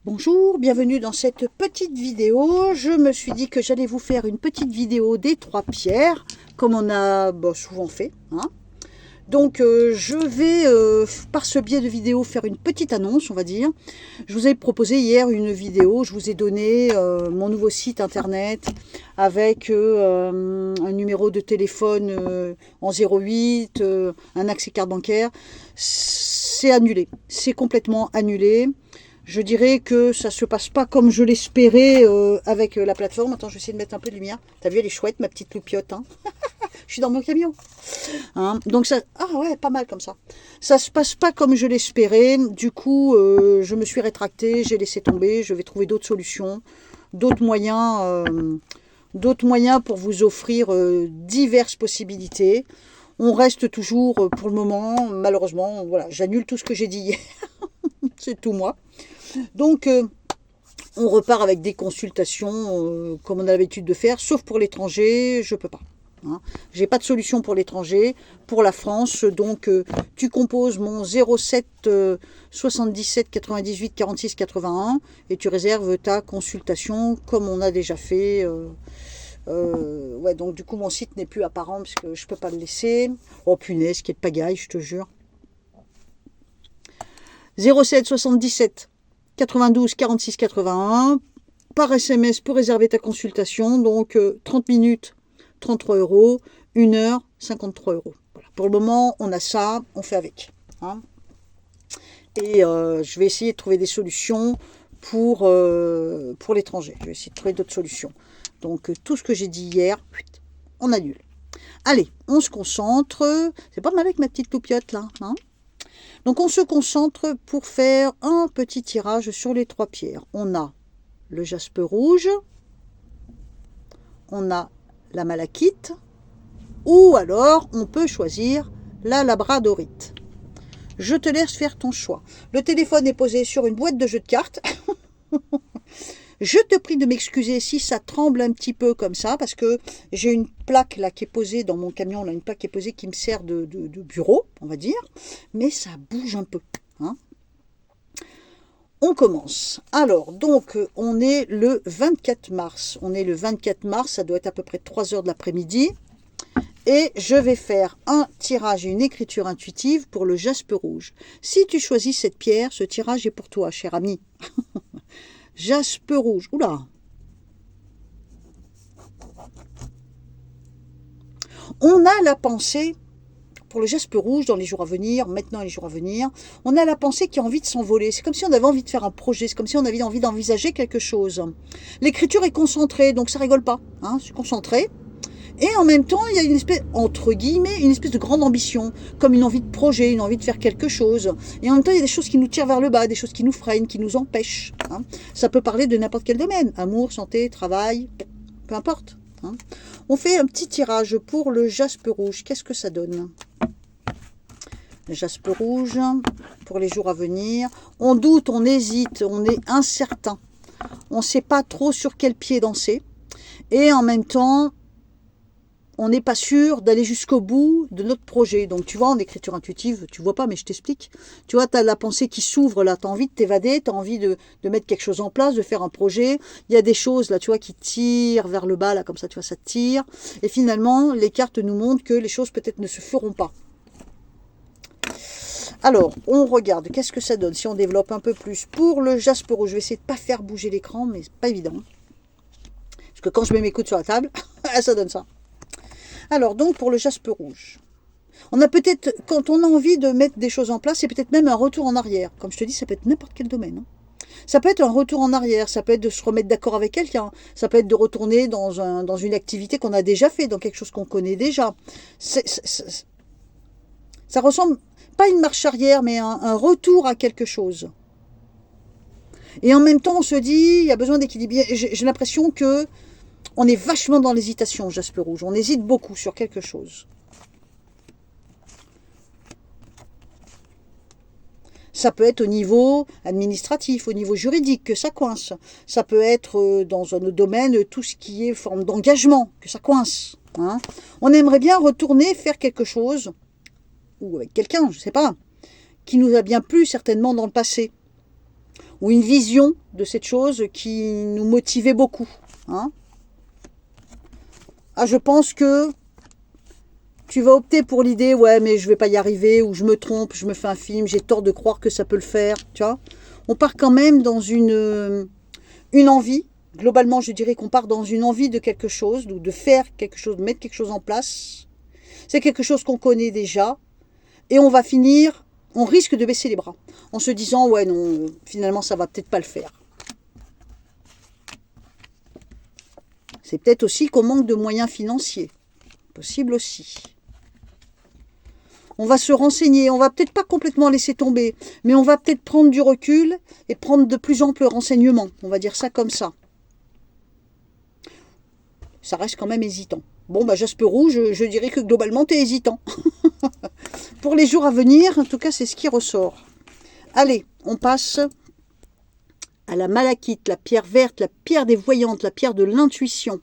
Bonjour, bienvenue dans cette petite vidéo. Je me suis dit que j'allais vous faire une petite vidéo des trois pierres, comme on a souvent fait. Donc je vais, par ce biais de vidéo, faire une petite annonce, on va dire. Je vous ai proposé hier une vidéo, je vous ai donné mon nouveau site internet avec un numéro de téléphone en 08, un accès carte bancaire. C'est annulé, c'est complètement annulé. Je dirais que ça se passe pas comme je l'espérais avec la plateforme. Attends, je vais essayer de mettre un peu de lumière. T'as vu, elle est chouette, ma petite loupiote. Je suis dans mon camion. Donc ça, ah ouais, pas mal comme ça. Ça se passe pas comme je l'espérais. Du coup, je me suis rétractée, j'ai laissé tomber. Je vais trouver d'autres solutions, d'autres moyens pour vous offrir diverses possibilités. On reste toujours, pour le moment, malheureusement, voilà, j'annule tout ce que j'ai dit hier. C'est tout moi. Donc, on repart avec des consultations comme on a l'habitude de faire, sauf pour l'étranger, je peux pas. J'ai pas de solution pour l'étranger, pour la France, donc tu composes mon 07 77 98 46 81 et tu réserves ta consultation comme on a déjà fait. Ouais, donc du coup mon site n'est plus apparent parce que je peux pas le laisser. Oh punaise, quelle pagaille, je te jure. 07 77 92 46 81 par SMS pour réserver ta consultation. Donc 30 minutes, 33 €, 1 heure, 53 €. Voilà. Pour le moment, on a ça, on fait avec. Et je vais essayer de trouver des solutions pour l'étranger. Je vais essayer de trouver d'autres solutions. Donc tout ce que j'ai dit hier, on annule. Allez, on se concentre. C'est pas mal avec ma petite loupiote là. Donc on se concentre pour faire un petit tirage sur les trois pierres. On a le jaspe rouge, on a la malachite, ou alors on peut choisir la labradorite. Je te laisse faire ton choix. Le téléphone est posé sur une boîte de jeux de cartes. Je te prie de m'excuser si ça tremble un petit peu comme ça, parce que j'ai une plaque là qui est posée dans mon camion, là, une plaque qui est posée qui me sert de bureau, on va dire, mais ça bouge un peu. On commence. Alors, donc, on est le 24 mars. On est le 24 mars, ça doit être à peu près 3 heures de l'après-midi. Et je vais faire un tirage et une écriture intuitive pour le jaspe rouge. Si tu choisis cette pierre, ce tirage est pour toi, cher ami. Jaspe rouge. Oula. On a la pensée, pour le jaspe rouge, dans les jours à venir, maintenant les jours à venir, on a la pensée qui a envie de s'envoler. C'est comme si on avait envie de faire un projet, c'est comme si on avait envie d'envisager quelque chose. L'écriture est concentrée, donc ça rigole pas. C'est concentré. Et en même temps, il y a une espèce, entre guillemets, une espèce de grande ambition, comme une envie de projet, une envie de faire quelque chose. Et en même temps, il y a des choses qui nous tirent vers le bas, des choses qui nous freinent, qui nous empêchent. Ça peut parler de n'importe quel domaine, amour, santé, travail, peu importe. On fait un petit tirage pour le jaspe rouge. Qu'est-ce que ça donne? Le jaspe rouge, pour les jours à venir. On doute, on hésite, on est incertain. On ne sait pas trop sur quel pied danser. Et en même temps, on n'est pas sûr d'aller jusqu'au bout de notre projet. Donc tu vois, en écriture intuitive, tu vois pas, mais je t'explique. Tu vois, tu as la pensée qui s'ouvre là, tu as envie de t'évader, tu as envie de mettre quelque chose en place, de faire un projet. Il y a des choses là, tu vois, qui tirent vers le bas, là, comme ça, tu vois, ça tire. Et finalement, les cartes nous montrent que les choses peut-être ne se feront pas. Alors, on regarde, qu'est-ce que ça donne si on développe un peu plus. Pour le jaspe rouge, je vais essayer de ne pas faire bouger l'écran, mais c'est pas évident. Parce que quand je mets mes coudes sur la table, ça donne ça. Alors, donc, pour le jaspe rouge, on a peut-être, quand on a envie de mettre des choses en place, c'est peut-être même un retour en arrière. Comme je te dis, ça peut être n'importe quel domaine. Ça peut être un retour en arrière, ça peut être de se remettre d'accord avec quelqu'un, ça peut être de retourner dans une activité qu'on a déjà fait, dans quelque chose qu'on connaît déjà. Ça ressemble, pas à une marche arrière, mais un retour à quelque chose. Et en même temps, on se dit, il y a besoin d'équilibre. J'ai l'impression que on est vachement dans l'hésitation, jaspe rouge. On hésite beaucoup sur quelque chose. Ça peut être au niveau administratif, au niveau juridique, que ça coince. Ça peut être dans un autre domaine, tout ce qui est forme d'engagement, que ça coince. On aimerait bien retourner faire quelque chose, ou avec quelqu'un, je ne sais pas, qui nous a bien plu certainement dans le passé. ou une vision de cette chose qui nous motivait beaucoup. Hein. Ah, je pense que tu vas opter pour l'idée, ouais, mais je vais pas y arriver, ou je me trompe, je me fais un film, j'ai tort de croire que ça peut le faire, tu vois. On part quand même dans une envie. Globalement, je dirais qu'on part dans une envie de quelque chose, de faire quelque chose, de mettre quelque chose en place. C'est quelque chose qu'on connaît déjà. Et on va finir, on risque de baisser les bras. En se disant, ouais, non, finalement, ça va peut-être pas le faire. C'est peut-être aussi qu'on manque de moyens financiers. Possible aussi. On va se renseigner, on va peut-être pas complètement laisser tomber, mais on va peut-être prendre du recul et prendre de plus amples renseignements. On va dire ça comme ça. Ça reste quand même hésitant. Bon, bah Jasper Rouge, je dirais que globalement, tu es hésitant. Pour les jours à venir, en tout cas, c'est ce qui ressort. Allez, on passe à la malachite, la pierre verte, la pierre des voyantes, la pierre de l'intuition.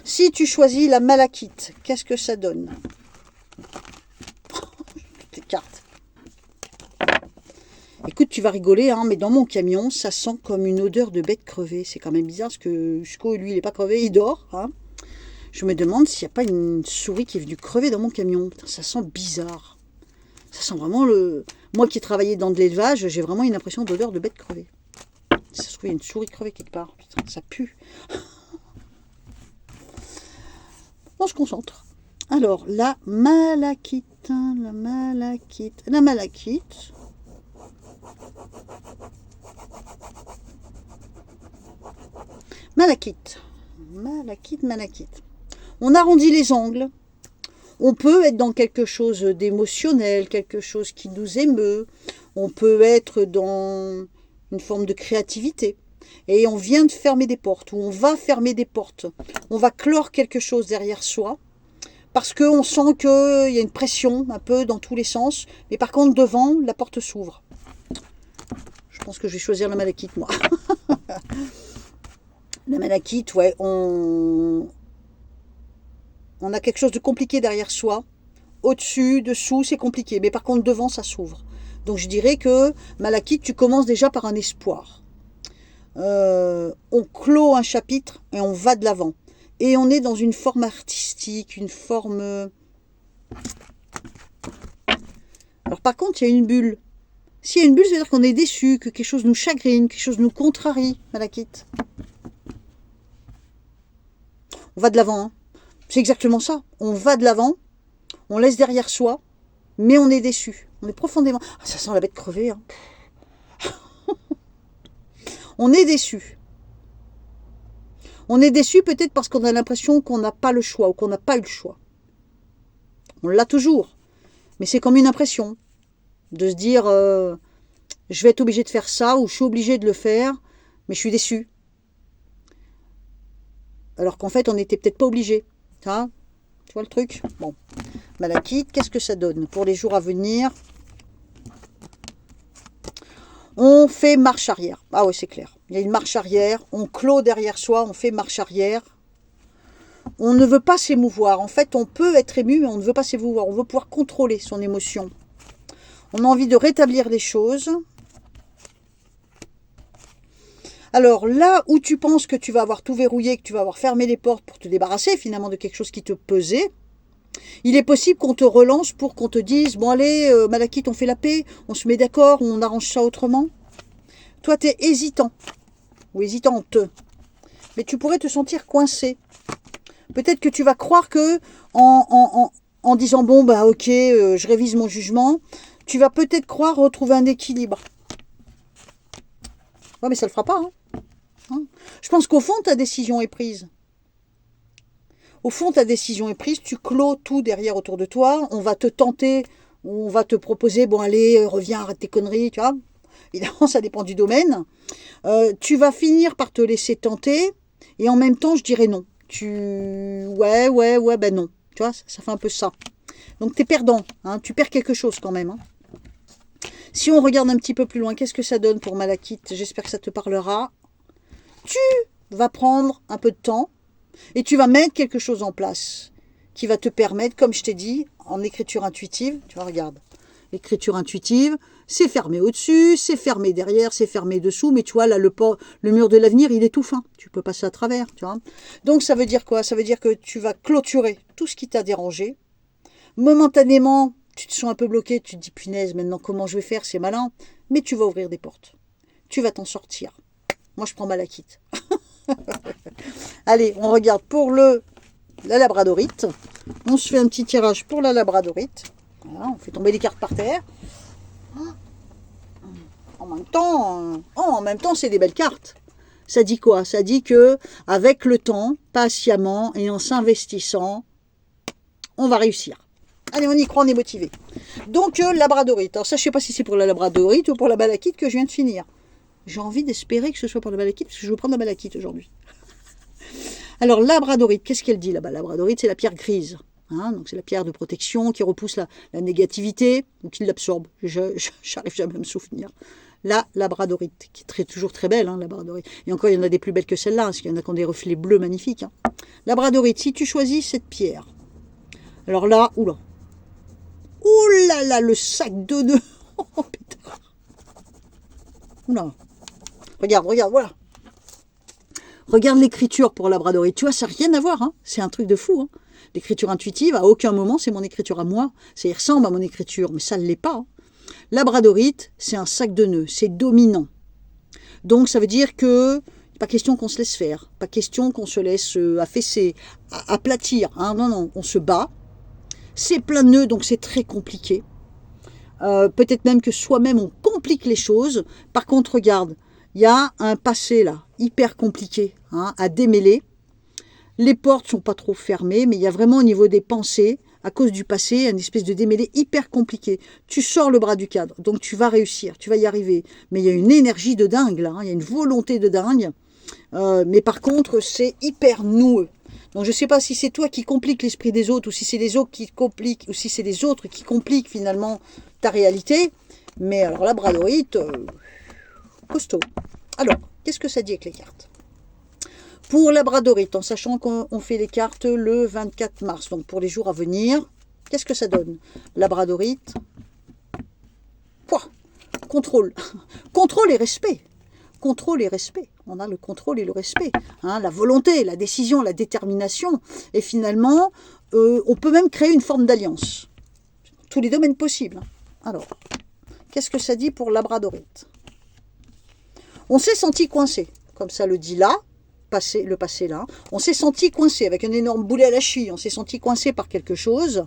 Si tu choisis la malachite, qu'est-ce que ça donne? Toutes les cartes. Écoute, tu vas rigoler, hein, mais dans mon camion, ça sent comme une odeur de bête crevée. C'est quand même bizarre, parce que Jusqu'au lui, il n'est pas crevé, il dort. Hein. Je me demande s'il n'y a pas une souris qui est venue crever dans mon camion. Putain, ça sent bizarre. Ça sent vraiment le... Moi qui ai travaillé dans de l'élevage, j'ai vraiment une impression d'odeur de bête crevée. Ça se trouve, il y a une souris crevée quelque part. Putain, ça pue. On se concentre. Alors, la malachite. La malachite. La malachite. Malachite. Malachite, malachite. On arrondit les angles. On peut être dans quelque chose d'émotionnel, quelque chose qui nous émeut. On peut être dans une forme de créativité. Et on vient de fermer des portes, ou on va fermer des portes. On va clore quelque chose derrière soi. Parce qu'on sent qu'il y a une pression un peu dans tous les sens. Mais par contre, devant, la porte s'ouvre. Je pense que je vais choisir la malachite, moi. La malachite, ouais, on a quelque chose de compliqué derrière soi. Au-dessus, dessous, c'est compliqué. Mais par contre, devant, ça s'ouvre. Donc je dirais que malachite, tu commences déjà par un espoir. On clôt un chapitre et on va de l'avant. Et on est dans une forme artistique, une forme... Alors par contre, il y a une bulle. S'il y a une bulle, ça veut dire qu'on est déçu, que quelque chose nous chagrine, quelque chose nous contrarie, malachite. On va de l'avant, hein. C'est exactement ça. On va de l'avant, on laisse derrière soi, mais on est déçu. On est profondément... Ah, ça sent la bête crevée. Hein. On est déçu. On est déçu peut-être parce qu'on a l'impression qu'on n'a pas le choix ou qu'on n'a pas eu le choix. On l'a toujours. Mais c'est comme une impression de se dire je vais être obligé de faire ça ou je suis obligé de le faire, mais je suis déçu. Alors qu'en fait, on n'était peut-être pas obligé. Hein, tu vois le truc? Bon. Malachite, qu'est-ce que ça donne pour les jours à venir? On fait marche arrière. Ah ouais, c'est clair. Il y a une marche arrière. On clôt derrière soi, on fait marche arrière. On ne veut pas s'émouvoir. En fait, on peut être ému, mais on ne veut pas s'émouvoir. On veut pouvoir contrôler son émotion. On a envie de rétablir les choses. Alors là où tu penses que tu vas avoir tout verrouillé, que tu vas avoir fermé les portes pour te débarrasser finalement de quelque chose qui te pesait, il est possible qu'on te relance pour qu'on te dise « Bon allez, malachite, on fait la paix, on se met d'accord, on arrange ça autrement ». Toi, tu es hésitant ou hésitante, mais tu pourrais te sentir coincé. Peut-être que tu vas croire que en disant « Bon, bah ok, je révise mon jugement », tu vas peut-être croire retrouver un équilibre. Ouais, mais ça ne le fera pas. Hein. Je pense qu'au fond, ta décision est prise. Au fond, ta décision est prise, tu clôt tout derrière autour de toi, on va te tenter, on va te proposer, bon allez, reviens, arrête tes conneries, tu vois. Évidemment, ça dépend du domaine. Tu vas finir par te laisser tenter, et en même temps, je dirais non. Ouais, ben non. Tu vois, ça fait un peu ça. Donc, tu es perdant, hein, tu perds quelque chose quand même. Hein. Si on regarde un petit peu plus loin, qu'est-ce que ça donne pour malachite? J'espère que ça te parlera. Tu vas prendre un peu de temps, et tu vas mettre quelque chose en place qui va te permettre, comme je t'ai dit, en écriture intuitive, tu vois, regarde, L'écriture intuitive, c'est fermé au-dessus, c'est fermé derrière, c'est fermé dessous, mais tu vois, là, le mur de l'avenir, il est tout fin. Tu peux passer à travers, tu vois. Donc, ça veut dire quoi? Ça veut dire que tu vas clôturer tout ce qui t'a dérangé. Momentanément, tu te sens un peu bloqué, tu te dis, punaise, maintenant, comment je vais faire? C'est malin. Mais tu vas ouvrir des portes. Tu vas t'en sortir. Moi, je prends ma Malachite. Allez, on regarde pour la labradorite. On se fait un petit tirage pour la labradorite. Voilà, on fait tomber les cartes par terre. En même temps, c'est des belles cartes. Ça dit quoi? Ça dit que avec le temps, patiemment et en s'investissant, on va réussir. Allez, on y croit, on est motivé. Donc, labradorite. Alors ça, je ne sais pas si c'est pour la labradorite ou pour la malachite que je viens de finir. J'ai envie d'espérer que ce soit pour la malachite, parce que je veux prendre la malachite aujourd'hui. Alors, labradorite, qu'est-ce qu'elle dit là-bas? Labradorite, c'est la pierre grise. Hein, donc c'est la pierre de protection qui repousse la négativité, ou qui l'absorbe. J'arrive jamais à me souvenir. La labradorite, qui est toujours très belle, hein, labradorite. Et encore, il y en a des plus belles que celle-là, parce qu'il y en a qui ont des reflets bleus magnifiques. Hein. Labradorite, si tu choisis cette pierre, alors là, oula, le sac de nœuds. Oh, pétard. Oula. Regarde, voilà. Regarde l'écriture pour labradorite. Tu vois, ça n'a rien à voir. Hein. C'est un truc de fou. Hein. L'écriture intuitive, à aucun moment, c'est mon écriture à moi. Ça y ressemble à mon écriture, mais ça ne l'est pas. Hein. Labradorite, c'est un sac de nœuds. C'est dominant. Donc, ça veut dire que pas question qu'on se laisse faire. Pas question qu'on se laisse affaisser, aplatir. Hein. Non, on se bat. C'est plein de nœuds, donc c'est très compliqué. Peut-être même que soi-même, on complique les choses. Par contre, regarde, il y a un passé là, hyper compliqué, hein, à démêler. Les portes ne sont pas trop fermées, mais il y a vraiment au niveau des pensées, à cause du passé, une espèce de démêlé hyper compliqué. Tu sors le bras du cadre, donc tu vas réussir, tu vas y arriver. Mais il y a une énergie de dingue là, hein, il y a une volonté de dingue. Mais par contre, c'est hyper noueux. Donc je ne sais pas si c'est toi qui compliques l'esprit des autres, ou si c'est les autres qui compliquent, ou si c'est les autres qui compliquent finalement ta réalité. Mais alors la labradorite, costaud. Alors, qu'est-ce que ça dit avec les cartes? Pour la labradorite, en sachant qu'on fait les cartes le 24 mars, donc pour les jours à venir, qu'est-ce que ça donne? Labradorite, contrôle. Contrôle et respect. Contrôle et respect. On a le contrôle et le respect. Hein, la volonté, la décision, la détermination. Et finalement, on peut même créer une forme d'alliance. Tous les domaines possibles. Alors, qu'est-ce que ça dit pour labradorite? On s'est senti coincé, comme ça le dit là, le passé là. On s'est senti coincé avec un énorme boulet à la cheville. On s'est senti coincé par quelque chose.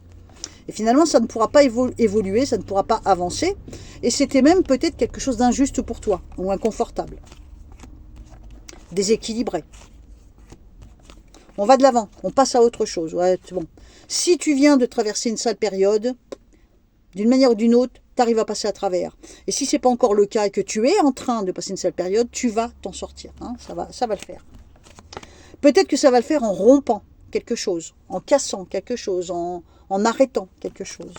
Et finalement, ça ne pourra pas évoluer, ça ne pourra pas avancer. Et c'était même peut-être quelque chose d'injuste pour toi, ou inconfortable. Déséquilibré. On va de l'avant, on passe à autre chose. Ouais, c'est bon. Si tu viens de traverser une sale période, d'une manière ou d'une autre, tu arrives à passer à travers. Et si ce n'est pas encore le cas et que tu es en train de passer une sale période, tu vas t'en sortir. Hein, ça va le faire. Peut-être que ça va le faire en rompant quelque chose, en cassant quelque chose, en arrêtant quelque chose.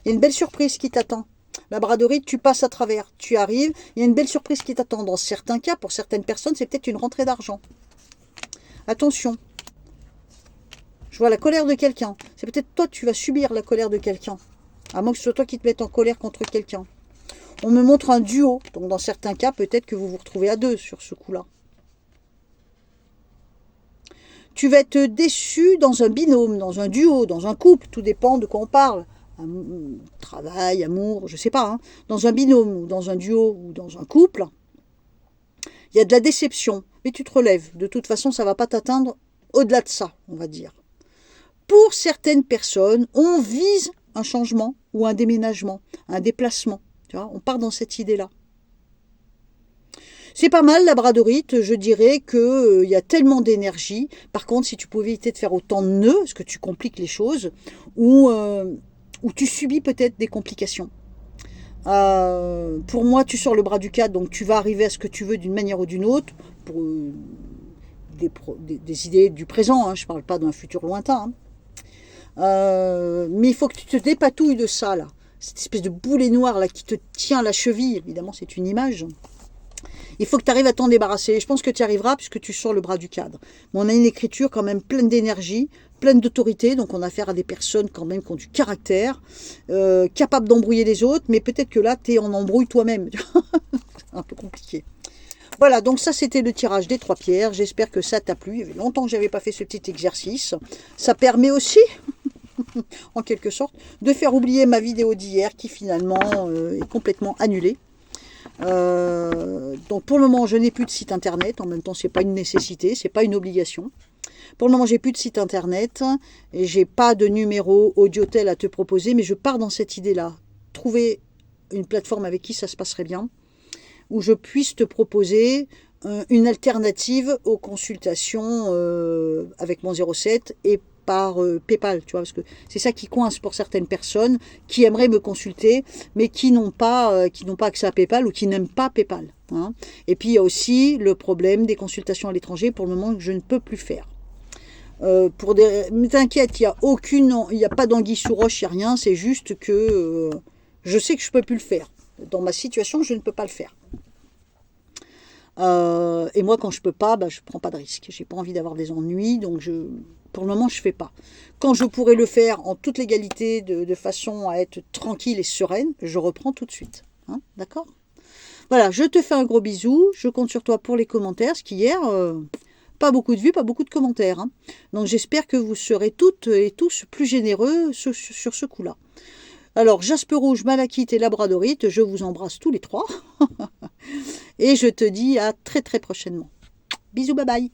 Il y a une belle surprise qui t'attend. Labradorite, tu passes à travers, tu arrives, il y a une belle surprise qui t'attend. Dans certains cas, pour certaines personnes, c'est peut-être une rentrée d'argent. Attention. Je vois la colère de quelqu'un. C'est peut-être toi, tu vas subir la colère de quelqu'un. À moins que ce soit toi qui te mettes en colère contre quelqu'un. On me montre un duo. Donc dans certains cas, peut-être que vous vous retrouvez à deux sur ce coup-là. Tu vas être déçu dans un binôme, dans un duo, dans un couple. Tout dépend de quoi on parle. Travail, amour, je ne sais pas. Hein. Dans un binôme, ou dans un duo, ou dans un couple. Il y a de la déception. Mais tu te relèves. De toute façon, ça ne va pas t'atteindre au-delà de ça, on va dire. Pour certaines personnes, on vise un changement ou un déménagement, un déplacement. Tu vois, on part dans cette idée-là. C'est pas mal, labradorite, je dirais qu'il y a tellement d'énergie. Par contre, si tu pouvais éviter de faire autant de nœuds, parce que tu compliques les choses, ou tu subis peut-être des complications. Pour moi, tu sors le bras du cadre, donc tu vas arriver à ce que tu veux d'une manière ou d'une autre, pour des idées du présent, hein, je ne parle pas d'un futur lointain. Hein. Mais il faut que tu te dépatouilles de ça, là. Cette espèce de boulet noir là, qui te tient la cheville, évidemment, c'est une image. Il faut que tu arrives à t'en débarrasser. Je pense que tu y arriveras puisque tu sors le bras du cadre. Mais on a une écriture quand même pleine d'énergie, pleine d'autorité. Donc on a affaire à des personnes quand même qui ont du caractère, capables d'embrouiller les autres. Mais peut-être que là, tu es en embrouille toi-même. C'est un peu compliqué. Voilà, donc ça c'était le tirage des 3 pierres. J'espère que ça t'a plu. Il y avait longtemps que je n'avais pas fait ce petit exercice. Ça permet aussi, en quelque sorte, de faire oublier ma vidéo d'hier qui finalement est complètement annulée. Donc pour le moment je n'ai plus de site internet, en même temps c'est pas une nécessité, c'est pas une obligation. Pour le moment j'ai plus de site internet, et j'ai pas de numéro Audiotel à te proposer, mais je pars dans cette idée là, trouver une plateforme avec qui ça se passerait bien, où je puisse te proposer une alternative aux consultations avec mon 07 et par PayPal, tu vois, parce que c'est ça qui coince pour certaines personnes qui aimeraient me consulter, mais qui n'ont pas accès à PayPal ou qui n'aiment pas PayPal. Hein. Et puis il y a aussi le problème des consultations à l'étranger, pour le moment que je ne peux plus faire. Mais t'inquiète, il n'y a pas d'anguille sous roche, il n'y a rien, c'est juste que je sais que je ne peux plus le faire. Dans ma situation, je ne peux pas le faire. Et moi, quand je peux pas, je prends pas de risque. J'ai pas envie d'avoir des ennuis, donc pour le moment, je fais pas. Quand je pourrai le faire en toute légalité, de façon à être tranquille et sereine, je reprends tout de suite. Hein, d'accord? Voilà, je te fais un gros bisou. Je compte sur toi pour les commentaires, parce qu'hier, pas beaucoup de vues, pas beaucoup de commentaires. Hein. Donc j'espère que vous serez toutes et tous plus généreux sur ce coup-là. Alors, Jaspe Rouge, Malachite et Labradorite, je vous embrasse tous les 3. Et je te dis à très très prochainement. Bisous, bye bye.